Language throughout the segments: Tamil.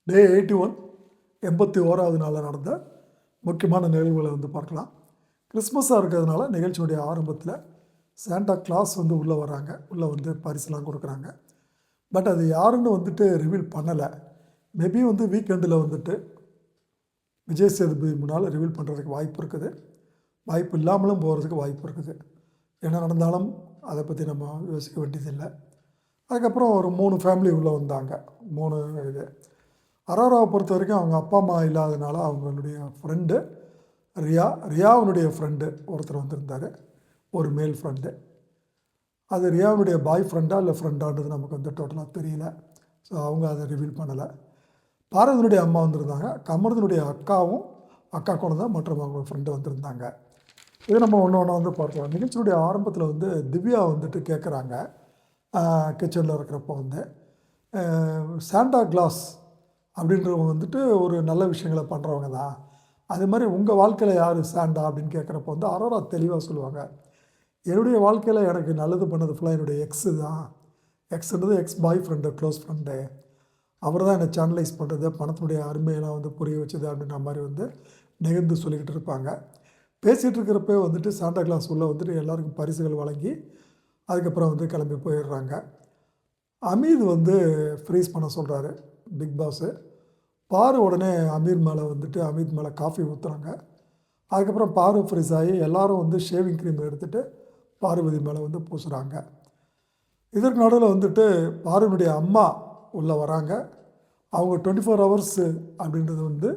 டே 81 81வது நாளில் நடந்த முக்கியமான நிகழ்வுகளை பார்க்கலாம். கிறிஸ்மஸாக இருக்கிறதுனால நிகழ்ச்சியுடைய ஆரம்பத்தில் சாண்டா கிளாஸ் உள்ளே வராங்க. உள்ளே பரிசுலாம் கொடுக்குறாங்க. பட் அது யாருன்னு ரிவீல் பண்ணலை. மேபி வீக்கெண்டில் விஜய் சேதுபதி முன்னால் ரிவீல் பண்ணுறதுக்கு வாய்ப்பு இருக்குது. வாய்ப்பு இல்லாமலும் போகிறதுக்கு வாய்ப்பு இருக்குது. என்ன நடந்தாலும் அதை பற்றி நம்ம யோசிக்க வேண்டியதில்லை. அதுக்கப்புறம் ஒரு 3 ஃபேமிலி உள்ளே வந்தாங்க. 3 இது அரோராவை பொறுத்த வரைக்கும் அவங்க அப்பா அம்மா இல்லாதனால அவங்களுடைய ஃப்ரெண்டு ரியாவுனுடைய ஃப்ரெண்டு ஒருத்தர் வந்திருந்தார். ஒரு மேல் ஃப்ரெண்டு. அது ரியாவுனுடைய பாய் ஃப்ரெண்டாக இல்லை ஃப்ரெண்டான்றது நமக்கு டோட்டலாக தெரியல. ஸோ அவங்க அதை ரிவீல் பண்ணலை. பாரதினுடைய அம்மா வந்திருந்தாங்க. கமருதனுடைய அக்காவும் அக்கா குழந்தை மற்றும் அவங்க ஃப்ரெண்டு வந்திருந்தாங்க. இது நம்ம ஒன்று ஒன்றா பார்க்கலாம். நிகழ்ச்சியுடைய ஆரம்பத்தில் திவ்யா கேட்குறாங்க. கிச்சனில் இருக்கிறப்போ சாண்டா கிளாஸ் அப்படின்றவங்க ஒரு நல்ல விஷயங்களை பண்ணுறவங்க தான். அது மாதிரி உங்கள் வாழ்க்கையில் யார் சாண்டா அப்படின்னு கேட்குறப்போ அரோரா தெளிவாக சொல்லுவாங்க. என்னுடைய வாழ்க்கையில் எனக்கு நல்லது பண்ணது ஃபுல்லாக என்னுடைய எக்ஸு தான். எக்ஸுன்றது ex boy friend, close friend. அவர் தான் என்னை சேனலைஸ் பண்ணுறது, பணத்தினுடைய அருமையெல்லாம் புரிய வச்சது அப்படின்ற மாதிரி நெகிழ்ந்து சொல்லிக்கிட்டு இருப்பாங்க. பேசிகிட்டு இருக்கிறப்ப சாண்டா கிளாஸ் உள்ளே எல்லாருக்கும் பரிசுகள் வழங்கி அதுக்கப்புறம் கிளம்பி போயிடுறாங்க. அமீத் ஃப்ரீஸ் பண்ண சொல்கிறாரு பிக் பாஸு. பாரு உடனே அமீத் மேலே காஃபி ஊற்றுறாங்க. அதுக்கப்புறம் பாரு ஃப்ரீஸ் ஆகி எல்லோரும் ஷேவிங் க்ரீம் எடுத்துகிட்டு பார்வதி மேலே பூசுகிறாங்க. இதற்கு நடுவில் பாருனுடைய அம்மா உள்ளே வராங்க. அவங்க 24 ஹவர்ஸு அப்படின்றது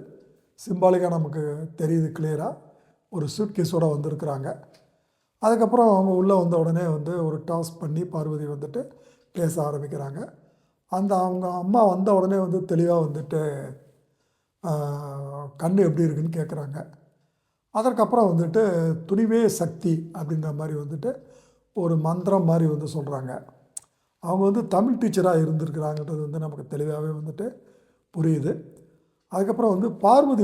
சிம்பாலிக்காக நமக்கு தெரியுது கிளியராக. ஒரு சூட் கேஸோடு வந்திருக்கிறாங்க. அதுக்கப்புறம் அவங்க உள்ளே வந்த உடனே ஒரு டாஸ் பண்ணி பார்வதி பேச ஆரம்பிக்கிறாங்க. அவங்க அம்மா வந்த உடனே தெளிவாக கண் எப்படி இருக்குன்னு கேட்குறாங்க. அதற்கப்புறம் துணிவே சக்தி அப்படின்ற மாதிரி ஒரு மந்திரம் மாதிரி சொல்கிறாங்க. அவங்க தமிழ் டீச்சராக இருந்திருக்கிறாங்கன்றது நமக்கு தெளிவாகவே புரியுது. அதுக்கப்புறம் பார்வதி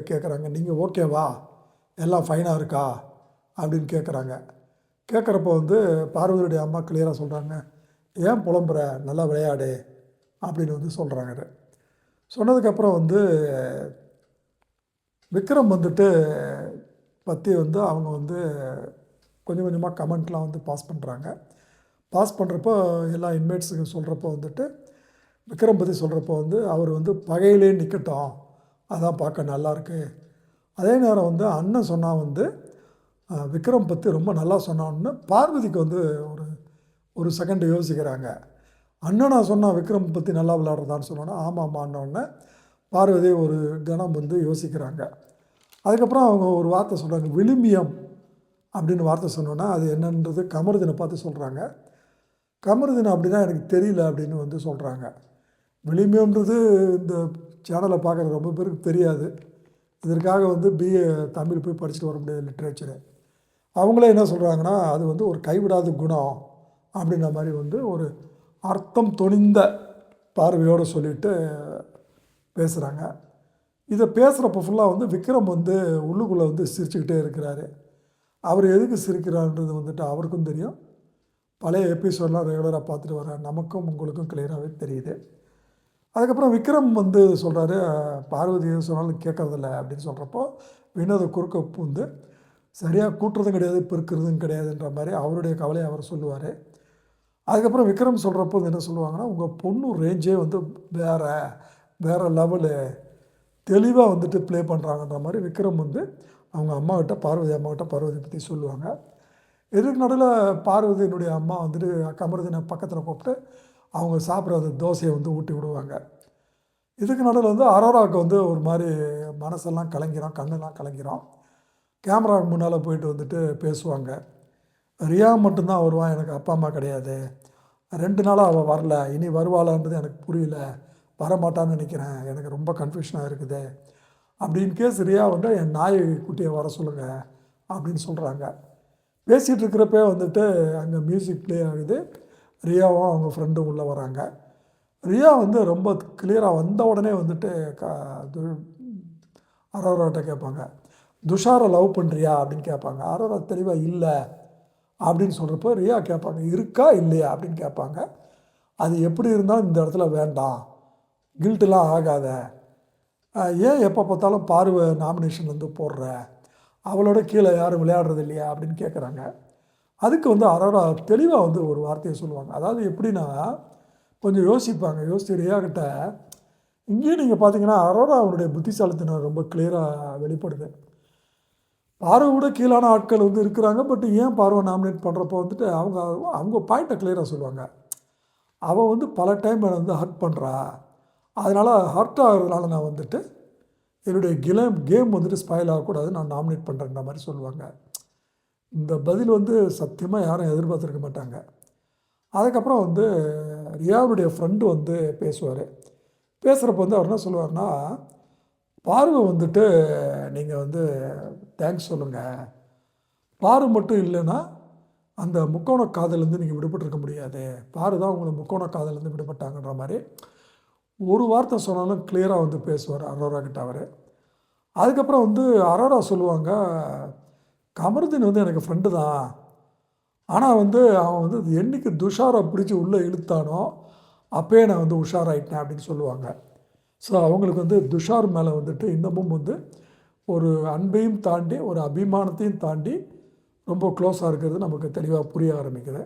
கேட்குறாங்க, நீங்கள் ஓகேவா, எல்லாம் ஃபைனாக இருக்கா அப்படின்னு கேட்குறாங்க. கேட்குறப்போ பார்வதியுடைய அம்மா கிளியராக சொல்கிறாங்க, ஏன் புலம்புற, நல்லா விளையாடு அப்படின்னு சொல்கிறாங்க. சொன்னதுக்கப்புறம் விக்ரம் பற்றி அவங்க கொஞ்சம் கொஞ்சமாக கமெண்ட்லாம் பாஸ் பண்ணுறாங்க. பாஸ் பண்ணுறப்போ எல்லா இன்மேட்ஸுக்கு சொல்கிறப்போ விக்ரம் பற்றி சொல்கிறப்போ அவர் பகையிலே நிற்கட்டும், அதான் பார்க்க நல்லாயிருக்கு. அதே நேரம் அண்ணன் சொன்னால் விக்ரம் பற்றி ரொம்ப நல்லா சொன்னான்னு பார்வதிக்கு ஒரு செகண்ட் யோசிக்கிறாங்க. அண்ணனா சொன்னால் விக்ரம் பற்றி நல்லா விளையாடுறதான்னு சொன்னோன்னா ஆமாம்மான்னொன்னே பார்வதி ஒரு கணம் யோசிக்கிறாங்க. அதுக்கப்புறம் அவங்க ஒரு வார்த்தை சொல்கிறாங்க, விழுமியம் அப்படின்னு வார்த்தை சொன்னோன்னா அது என்னன்றது கமருதனை பார்த்து சொல்கிறாங்க. கமருதன் அப்படின்னா எனக்கு தெரியல அப்படின்னு சொல்கிறாங்க. விழுமியம்ன்றது இந்த சேனலை பார்க்குறது ரொம்ப பேருக்கு தெரியாது. இதற்காக பிஏ தமிழ் போய் படிச்சுட்டு வர முடியாது, லிட்ரேச்சரு. அவங்களே என்ன சொல்கிறாங்கன்னா அது ஒரு கைவிடாத குணம் அப்படின்ற மாதிரி ஒரு அர்த்தம் தொனிந்த பார்வையோடு சொல்லிவிட்டு பேசுகிறாங்க. இதை பேசுகிறப்ப ஃபுல்லாக விக்ரம் உள்ளுக்குள்ளே சிரிச்சுக்கிட்டே இருக்கிறாரு. அவர் எதுக்கு சிரிக்கிறார்ன்றது அவருக்கும் தெரியும். பழைய எபிசோடெலாம் ரெகுலராக பார்த்துட்டு வர நமக்கும் உங்களுக்கும் கிளியராகவே தெரியுது. அதுக்கப்புறம் விக்ரம் சொல்கிறாரு, பார்வதி எது சொன்னாலும் கேட்குறதில்ல அப்படின்னு சொல்கிறப்போ வினோத குறுக்க சரியாக கூட்டுறதும் கிடையாது, பெருக்கிறதும் கிடையாதுன்ற மாதிரி அவருடைய கவலையை அவர் சொல்லுவார். அதுக்கப்புறம் விக்ரம் சொல்கிறப்போ என்ன சொல்லுவாங்கன்னா, உங்கள் பொண்ணு ரேஞ்சே வேறு லெவலு, தெளிவாக ப்ளே பண்ணுறாங்கன்ற மாதிரி விக்ரம் அவங்க அம்மாக்கிட்ட பார்வதி பற்றி சொல்லுவாங்க. இதுக்கு நடுவில் பார்வதியினுடைய அம்மா கமருதனை பக்கத்தில் கூப்பிட்டு அவங்க சாப்பிட்ற தோசையை ஊட்டி விடுவாங்க. இதுக்கு நடுவில் அரோராவுக்கு ஒரு மாதிரி மனசெல்லாம் கலங்கிறோம், கண்ணெல்லாம் கலங்கிறோம். கேமராவுக்கு முன்னால் போயிட்டு பேசுவாங்க. ரியா மட்டும்தான் வருவான், எனக்கு அப்பா அம்மா கிடையாது. 2 நாளாக அவள் வரல, இனி வருவாளான்றது எனக்கு புரியல, வரமாட்டான்னு நினைக்கிறேன், எனக்கு ரொம்ப கன்ஃபியூஷனாக இருக்குது. அப்படின்னு கேஸ் ரியா என் நாய் குட்டியை வர சொல்லுங்கள் அப்படின்னு சொல்கிறாங்க. பேசிகிட்டு இருக்கிறப்பே அங்கே மியூசிக் ப்ளே ஆகுது. ரியாவும் அவங்க ஃப்ரெண்டும் உள்ளே வராங்க. ரியா ரொம்ப கிளியராக வந்த உடனே அரோராட்ட கேட்பாங்க, துஷாரை லவ் பண்ணுறியா அப்படின்னு கேட்பாங்க. அரோரா தெளிவாக இல்லை அப்படின்னு சொல்கிறப்போ ரியா கேட்பாங்க, இருக்கா இல்லையா அப்படின்னு கேட்பாங்க. அது எப்படி இருந்தாலும் இந்த இடத்துல வேண்டாம், கில்ட்டெலாம் ஆகாத, ஏன் எப்போ பார்த்தாலும் பார்வை நாமினேஷன் வந்து போடுற, அவளோட கீழே யாரும் விளையாடுறது இல்லையா அப்படின்னு கேட்குறாங்க. அதுக்கு வந்து அரோரா தெளிவாக வந்து ஒரு வார்த்தையை சொல்லுவாங்க. அதாவது எப்படின்னா, கொஞ்சம் யோசிப்பாங்க. யோசிச்சு ரியா கிட்ட இங்கேயும் நீங்கள் பார்த்தீங்கன்னா அரோரா அவருடைய புத்திசாலித்தனம் ரொம்ப கிளியராக வெளிப்படுது. பார்வை விட கீழான ஆட்கள் வந்து இருக்கிறாங்க. பட் ஏன் பார்வை நாமினேட் பண்ணுறப்போ வந்துட்டு அவங்க அவங்க பாயிண்ட்டை கிளியராக சொல்லுவாங்க. அவள் வந்து பல டைம் என்னை வந்து ஹர்ட் பண்ணுறா, அதனால் ஹர்ட் ஆகிறதுனால நான் வந்துட்டு என்னுடைய கேம் வந்துட்டு ஸ்பாயில் ஆகக்கூடாது, நான் நாமினேட் பண்ணுறேன்ற மாதிரி சொல்லுவாங்க. இந்த பதில் வந்து சத்தியமாக யாரும் எதிர்பார்த்துருக்க மாட்டாங்க. அதுக்கப்புறம் வந்து ரியாவுடைய ஃப்ரெண்டு வந்து பேசுவார். பேசுகிறப்ப வந்து அவர் என்ன சொல்லுவார்னா, பார்வை வந்துட்டு நீங்கள் வந்து தேங்க்ஸ் சொல்லுங்கள், பாரு மட்டும் இல்லைன்னா அந்த முக்கோண காதலேருந்து நீங்கள் விடுபட்டிருக்க முடியாது, பாரு தான் உங்களை முக்கோண காதலேருந்து விடுபட்டாங்கன்ற மாதிரி ஒரு வார்த்தை சொன்னாலும் கிளியராக வந்து பேசுவார் அரோரா கிட்ட அவர். அதுக்கப்புறம் வந்து அரோரா சொல்லுவாங்க, கமருதீன் வந்து எனக்கு ஃப்ரெண்டு தான், ஆனால் வந்து அவன் வந்து என்னைக்கு துஷாரை பிடிச்சி உள்ளே இழுத்தானோ அப்போயே நான் வந்து உஷாராயிட்டேன் அப்படின்னு சொல்லுவாங்க. ஸோ அவங்களுக்கு வந்து துஷார் மேலே வந்துட்டு இன்னமும் வந்து ஒரு அன்பையும் தாண்டி ஒரு அபிமானத்தையும் தாண்டி ரொம்ப க்ளோஸாக இருக்கிறது நமக்கு தெளிவாக புரிய ஆரம்பிக்குது.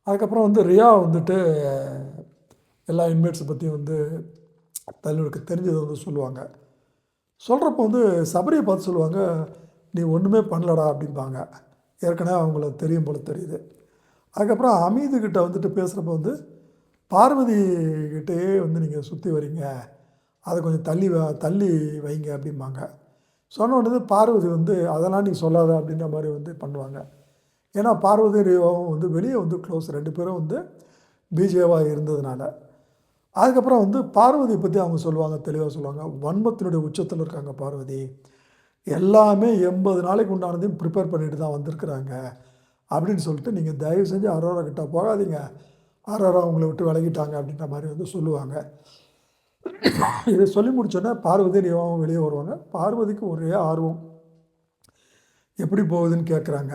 அதுக்கப்புறம் வந்து ரியா வந்துட்டு எல்லா இன்மேட்ஸை பற்றியும் வந்து தங்களுக்கு தெரிஞ்சதை வந்து சொல்லுவாங்க. சொல்கிறப்போ வந்து சபரியை பார்த்து சொல்லுவாங்க, நீ ஒன்றுமே பண்ணலடா அப்படிம்பாங்க. ஏற்கனவே அவங்கள தெரியும் போல தெரியுது. அதுக்கப்புறம் அமீதுக்கிட்ட வந்துட்டு பேசுகிறப்ப வந்து பார்வதி கிட்டேயே வந்து நீங்கள் சுற்றி வரீங்க, அதை கொஞ்சம் தள்ளி வைங்க அப்படிம்பாங்க. சொன்ன உடனே பார்வதி வந்து அதெல்லாம் நீ சொல்லாத அப்படின்ற மாதிரி வந்து பண்ணுவாங்க. ஏன்னா பார்வதி ரியாவும் வந்து வெளியே வந்து க்ளோஸ், 2 பேரும் வந்து பிஜேவாக இருந்ததுனால. அதுக்கப்புறம் வந்து பார்வதியை பற்றி அவங்க சொல்லுவாங்க, தெளிவாக சொல்லுவாங்க, வன்மத்தினுடைய உச்சத்தில் இருக்காங்க பார்வதி, எல்லாமே 80 நாளைக்கு உண்டானதையும் ப்ரிப்பேர் பண்ணிட்டு தான் வந்திருக்கிறாங்க அப்படின்னு சொல்லிட்டு நீங்கள் தயவு செஞ்சு அரோரா கிட்ட போகாதீங்க, அரோரா உங்களை விட்டு விலகிட்டாங்க அப்படின்ற மாதிரி வந்து சொல்லுவாங்க. இதை சொல்லி முடிச்சோன்னே பார்வதி ரியாவும் வெளியே வருவாங்க. பார்வதிக்கு ஒரே ஆர்வம், எப்படி போகுதுன்னு கேட்குறாங்க.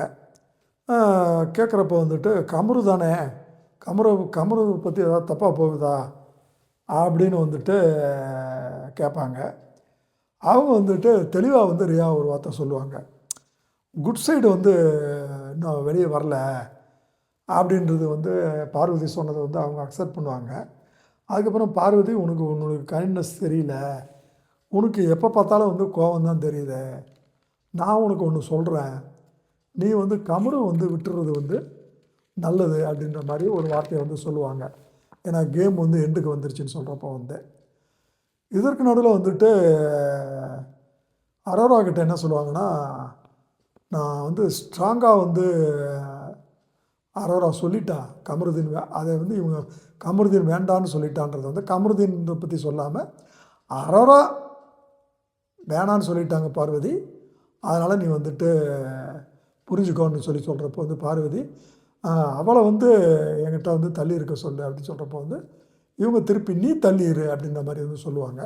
கேட்குறப்ப வந்துட்டு கமரு தானே, கமரு பற்றி ஏதாவது தப்பாக போகுதா அப்படின்னு வந்துட்டு கேட்பாங்க. அவங்க வந்துட்டு தெளிவாக வந்து ரியா ஒரு வார்த்தை சொல்லுவாங்க, குட் சைடு வந்து இன்னும் வெளியே வரல அப்படின்றது வந்து பார்வதி சொன்னதை வந்து அவங்க அக்செப்ட் பண்ணுவாங்க. அதுக்கப்புறம் பார்வதி, உனக்கு கைண்ட்னஸ் தெரியல, உனக்கு எப்போ பார்த்தாலும் வந்து கோபம் தான் தெரியுது, நான் உனக்கு ஒன்று சொல்கிறேன், நீ வந்து கமரு வந்து விட்டுறது வந்து நல்லது அப்படின்ற மாதிரி ஒரு வார்த்தையை வந்து சொல்லுவாங்க. ஏன்னா கேம் வந்து எண்டுக்கு வந்துருச்சுன்னு சொல்கிறப்போ வந்து இதற்கு நடுவில் வந்துட்டு அரோரா கிட்ட என்ன சொல்லுவாங்கன்னா, நான் வந்து ஸ்ட்ராங்காக வந்து அரோரா சொல்லிட்டா கமருதீன் அதை வந்து இவங்க கமருதீன் வேண்டான்னு சொல்லிட்டான்றதை வந்து கமருதீன் பற்றி சொல்லாமல் அரோரா வேணான்னு சொல்லிட்டாங்க பார்வதி, அதனால் நீ வந்துட்டு புரிஞ்சுக்கோன்னு சொல்கிறப்போ வந்து பார்வதி, அவளை வந்து என்கிட்ட வந்து தள்ளி இருக்க சொல்லு அப்படின்னு சொல்கிறப்போ வந்து இவங்க திருப்பி நீ தள்ளிடு அப்படின்ற மாதிரி வந்து சொல்லுவாங்க.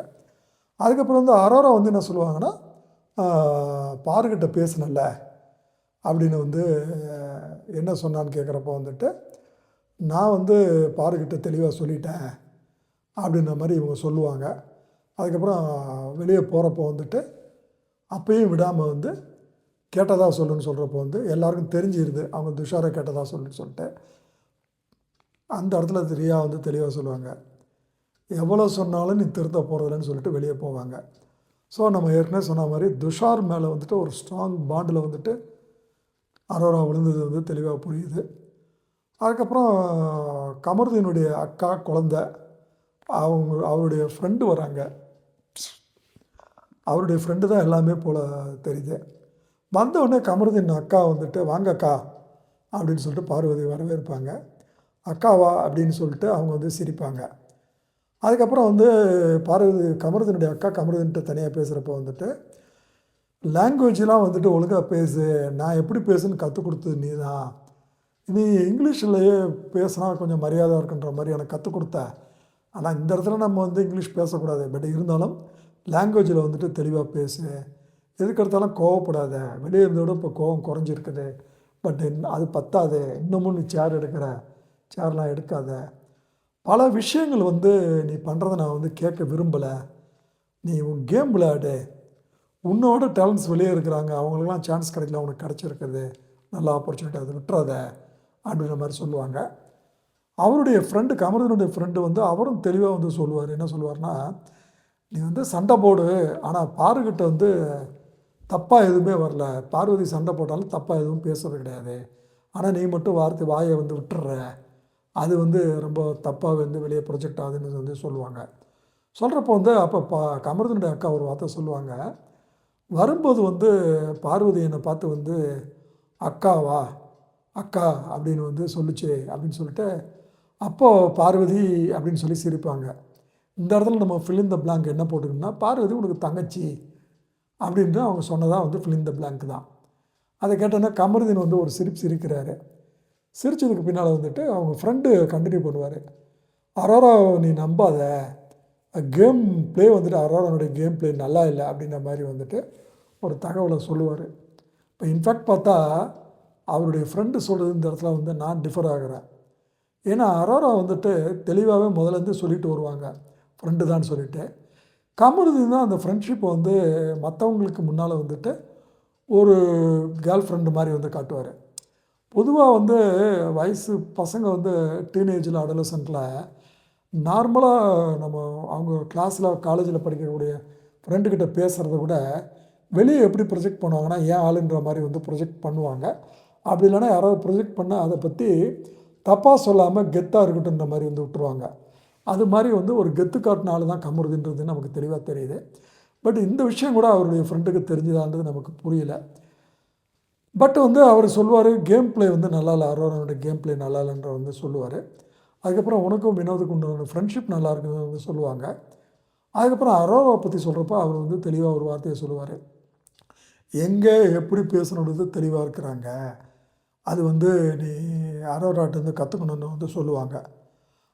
அதுக்கப்புறம் வந்து அரோரா வந்து என்ன சொல்லுவாங்கன்னா, பாருக்கிட்ட பேசினல அப்படின்னு வந்து என்ன சொன்னான்னு கேட்குறப்போ வந்துட்டு, நான் வந்து பாருக்கிட்ட தெளிவாக சொல்லிட்டேன் அப்படின்ற மாதிரி இவங்க சொல்லுவாங்க. அதுக்கப்புறம் வெளியே போகிறப்போ வந்துட்டு அப்பயும் விடாமல் வந்து கேட்டதாக சொல்லுன்னு சொல்கிறப்போ வந்து எல்லாருக்கும் தெரிஞ்சிருது அவங்க துஷாரை கேட்டதாக சொல்லுன்னு சொல்லிட்டு அந்த இடத்துல ரியா வந்து தெளிவாக சொல்லுவாங்க, எவ்வளோ சொன்னாலும் நீ திருத்த போகிறதில்லன்னு சொல்லிட்டு வெளியே போவாங்க. ஸோ நம்ம ஏற்கனவே சொன்ன மாதிரி துஷார் மேலே வந்துட்டு ஒரு ஸ்ட்ராங் பாண்டில் வந்துட்டு அரோரா விழுந்தது வந்து தெளிவாக புரியுது. அதுக்கப்புறம் கமருதீனுடைய அக்கா குழந்த அவருடைய ஃப்ரெண்டு வராங்க. அவருடைய ஃப்ரெண்டு தான் எல்லாமே போல் தெரியுது. வந்தவுடனே கமருதீன் அக்கா வந்துட்டு வாங்க அக்கா அப்படின்னு சொல்லிட்டு பார்வதி வரவேற்பாங்க. அக்காவா அப்படின்னு சொல்லிட்டு அவங்க வந்து சிரிப்பாங்க. அதுக்கப்புறம் வந்து கமருதீனுடைய அக்கா கமருதீன்கிட்ட தனியாக பேசுகிறப்போ வந்துட்டு, லாங்குவேஜெலாம் வந்துட்டு ஒழுங்காக பேசு, நான் எப்படி பேசுன்னு கற்றுக் கொடுத்தது நீ தான், நீ இங்கிலீஷ்லேயே பேசினா கொஞ்சம் மரியாதை இருக்குன்ற மாதிரி எனக்கு கற்றுக் கொடுத்த, ஆனால் இந்த இடத்துல நம்ம வந்து இங்கிலீஷ் பேசக்கூடாது, பட் இருந்தாலும் லாங்குவேஜில் வந்துட்டு தெளிவாக பேசு, எதுக்கு எடுத்தாலும் கோவப்படாத, வெளியே இருந்தோட இப்போ கோவம் குறைஞ்சிருக்குது, பட் அது பத்தாது, இன்னமும் நீ சேர்லாம் எடுக்காத, பல விஷயங்கள் வந்து நீ பண்ணுறத நான் வந்து கேட்க விரும்பலை. நீ உன் கேம் விளையாடு. உன்னோட டேலண்ட்ஸ் வெளியே இருக்கிறாங்க. அவங்களுக்கெல்லாம் சான்ஸ் கிடைக்கல. உனக்கு கிடச்சிருக்குது. நல்ல ஆப்பர்ச்சுனிட்டி. அதை விட்டுறாத அப்படின்ற மாதிரி சொல்லுவாங்க. அவருடைய ஃப்ரெண்டு கமருதீனுடைய ஃப்ரெண்டு வந்து அவரும் தெளிவாக வந்து சொல்லுவார். என்ன சொல்லுவார்னா, நீ வந்து சண்டை போடு. ஆனால் பாருக்கிட்ட வந்து தப்பாக எதுவுமே வரல. பார்வதி சண்டை போட்டாலும் தப்பாக எதுவும் பேசுறது கிடையாது. ஆனால் நீ மட்டும் வாயை வந்து விட்டுற. அது வந்து ரொம்ப தப்பாக வந்து வெளியே ப்ரொஜெக்ட் ஆகுதுன்னு வந்து சொல்லுவாங்க. சொல்கிறப்போ வந்து அப்போ கமருதீனுடைய அக்கா ஒரு வார்த்தை சொல்லுவாங்க. வரும்போது வந்து பார்வதி என்னை பார்த்து வந்து அக்காவா அக்கா அப்படின்னு வந்து சொல்லுச்சு அப்படின்னு சொல்லிட்டு, அப்போது பார்வதி அப்படின்னு சொல்லி சிரிப்பாங்க. இந்த இடத்துல நம்ம ஃபில் இன் த பிளாங்க் என்ன போட்டுக்கணும்னா, பார்வதி உனக்கு தங்கச்சி அப்படின்ட்டு அவங்க சொன்னதாக வந்து ஃபில் இன் த பிளாங்க் தான். அதை கேட்டோன்னா கமருதீன் வந்து ஒரு சிரிக்கிறாரு. சிரித்ததுக்கு பின்னால் வந்துட்டு அவங்க ஃப்ரெண்டு கண்டினியூ பண்ணுவார். அரோரா நீ நம்பாத, கேம் ப்ளே வந்துட்டு அரோரானுடைய கேம் ப்ளே நல்லா இல்லை அப்படின்ற மாதிரி வந்துட்டு ஒரு தகவலை சொல்லுவார். இப்போ இன்ஃபேக்ட் பார்த்தா அவருடைய ஃப்ரெண்டு சொல்கிறது இந்த இடத்துல வந்து நான் டிஃபர் ஆகிறேன். ஏன்னா அரோரா வந்துட்டு தெளிவாகவே முதலேருந்து சொல்லிட்டு வருவாங்க, ஃப்ரெண்டு தான் சொல்லிட்டு. கமருதீன் தான் அந்த ஃப்ரெண்ட்ஷிப்பை வந்து மற்றவங்களுக்கு முன்னால் வந்துட்டு ஒரு கேர்ள் ஃப்ரெண்டு மாதிரி வந்து காட்டுவார். பொதுவாக வந்து வயசு பசங்க வந்து டீனேஜில் அடலசன்ட்டில் நார்மலாக நம்ம அவங்க கிளாஸில் காலேஜில் படிக்கக்கூடிய ஃப்ரெண்டுக்கிட்ட பேசுகிறத விட வெளியே எப்படி ப்ரொஜெக்ட் பண்ணுவாங்கன்னா ஏன் ஆளுன்ற மாதிரி வந்து ப்ரொஜெக்ட் பண்ணுவாங்க. அப்படி இல்லைன்னா யாராவது ப்ரொஜெக்ட் பண்ணால் அதை பற்றி தப்பாக சொல்லாமல் கெத்தாக இருக்கட்டும்ன்ற மாதிரி வந்து விட்டுருவாங்க. அது மாதிரி வந்து ஒரு கெத்து காட்டின ஆள் தான் கமருதுன்றது நமக்கு தெளிவாக தெரியுது. பட் இந்த விஷயம் கூட அவருடைய ஃப்ரெண்டுக்கு தெரிஞ்சுதான்றது நமக்கு புரியல. பட் வந்து அவர் சொல்லுவார், கேம் ப்ளே வந்து நல்லா இல்லை, அரோரானுடைய கேம் ப்ளே நல்லா இல்லைன்ற வந்து சொல்லுவார். அதுக்கப்புறம் உனக்கும் வினோதுக்கு உண்டான ஃப்ரெண்ட்ஷிப் நல்லா இருக்குதுன்னு வந்து சொல்லுவாங்க. அதுக்கப்புறம் அரோராவை பற்றி சொல்கிறப்ப அவர் வந்து தெளிவாக ஒரு வார்த்தையை சொல்லுவார். எங்கே எப்படி பேசணுன்றது தெளிவாக இருக்கிறாங்க. அது வந்து நீ அரோராட்டேருந்து கற்றுக்கணுன்னு வந்து சொல்லுவாங்க.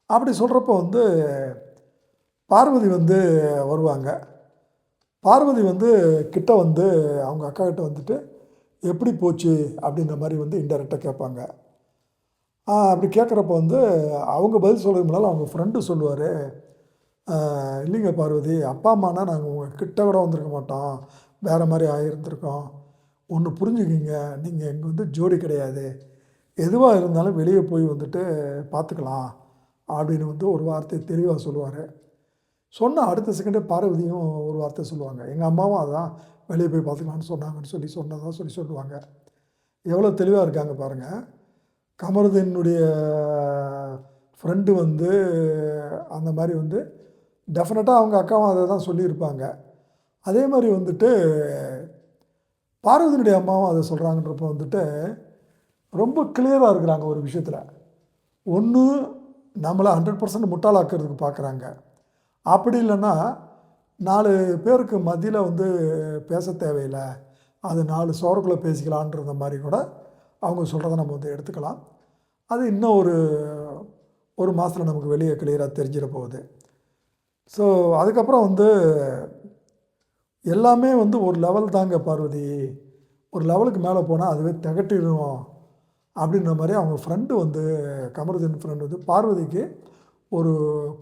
அப்படி சொல்கிறப்போ வந்து பார்வதி வந்து வருவாங்க. பார்வதி வந்து கிட்ட வந்து அவங்க அக்கா கிட்ட வந்துட்டு எப்படி போச்சு அப்படின்ற மாதிரி வந்து இன்டெரக்டாக கேட்பாங்க. அப்படி கேட்குறப்ப வந்து அவங்க பதில் சொல்கிறதுக்கு முன்னால் அவங்க ஃப்ரெண்டு சொல்லுவார், இல்லைங்க பார்வதி, அப்பா அம்மானா நாங்கள் உங்கள் கிட்ட கூட வந்திருக்க மாட்டோம், வேறு மாதிரி ஆகியிருந்திருக்கோம். ஒன்று புரிஞ்சுக்கிங்க, நீங்கள் இங்கே வந்து ஜோடி கிடையாது, எதுவாக இருந்தாலும் வெளியே போய் வந்துட்டு பார்த்துக்கலாம் அப்படின்னு வந்து ஒரு வார்த்தையை தெளிவாக சொல்லுவார். சொன்ன அடுத்த செகண்டே பார்வதியும் ஒரு வார்த்தை சொல்லுவாங்க, எங்கள் அம்மாவும் அதான் வெளியே போய் பார்த்துக்கலான்னு சொன்னாங்கன்னு சொன்னதாக சொல்லுவாங்க. எவ்வளோ தெளிவாக இருக்காங்க பாருங்கள். கமருதீனுடைய ஃப்ரெண்டு வந்து அந்த மாதிரி வந்து டெஃபினட்டாக அவங்க அக்காவும் அதை தான் சொல்லியிருப்பாங்க. அதே மாதிரி வந்துட்டு பார்வதியினுடைய அம்மாவும் அதை சொல்கிறாங்கன்றப்போ வந்துட்டு ரொம்ப கிளியராக இருக்கிறாங்க ஒரு விஷயத்தில். ஒன்று நம்மளை 100% முட்டாளாக்கிறதுக்கு பார்க்குறாங்க. அப்படி இல்லைன்னா 4 பேருக்கு மத்தியில் வந்து பேச தேவையில்லை, அது 4 சுவருக்குள்ளே பேசிக்கலான்றத மாதிரி கூட அவங்க சொல்கிறத நம்ம வந்து எடுத்துக்கலாம். அது இன்னும் ஒரு மாதத்தில் நமக்கு வெளியே கிளியராக தெரிஞ்சிட போகுது. ஸோ அதுக்கப்புறம் வந்து எல்லாமே வந்து ஒரு லெவல் தாங்க பார்வதி, ஒரு லெவலுக்கு மேலே போனால் அதுவே திகட்டிடும் அப்படின்ற மாதிரி அவங்க ஃப்ரெண்டு வந்து கமருதீன் ஃப்ரெண்டு வந்து பார்வதிக்கு ஒரு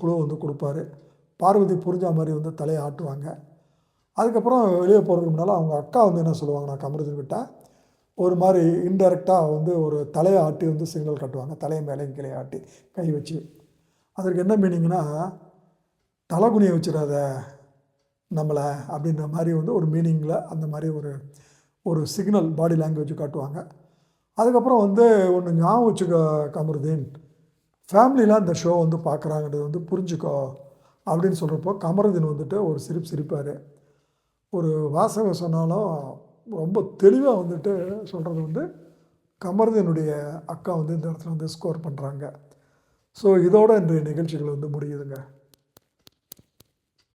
குழு வந்து கொடுப்பாரு. பார்வதி புரிஞ்ச மாதிரி வந்து தலையை ஆட்டுவாங்க. அதுக்கப்புறம் வெளியே போகிறதுக்கு முன்னால் அவங்க அக்கா வந்து என்ன சொல்லுவாங்கன்னா கமருதீன் கிட்ட ஒரு மாதிரி இன்டெரக்டாக வந்து ஒரு தலையை ஆட்டி வந்து சிக்னல் காட்டுவாங்க, தலையை மேலேயும் கீழே ஆட்டி கை வச்சு. அதற்கு என்ன மீனிங்னா, தலைகுனியை வச்சிடாத நம்மளை அப்படின்ற மாதிரி வந்து ஒரு மீனிங்கில் அந்த மாதிரி ஒரு சிக்னல் பாடி லாங்குவேஜ் காட்டுவாங்க. அதுக்கப்புறம் வந்து ஒன்று ஞாபகம் வச்சுக்க கமருதீன், ஃபேமிலியில் இந்த ஷோ வந்து பார்க்குறாங்கன்றது வந்து புரிஞ்சுக்கோ அப்படின்னு சொல்கிறப்போ கமருதீன் வந்துட்டு ஒரு சிரிப்பார். ஒரு வாசகம் சொன்னாலும் ரொம்ப தெளிவாக வந்துட்டு சொல்கிறது வந்து கமருதீனுடைய அக்கா வந்து இந்த இடத்துல வந்து ஸ்கோர் பண்ணுறாங்க. ஸோ இதோட இன்றைய நிகழ்ச்சிகள் வந்து முடியுதுங்க.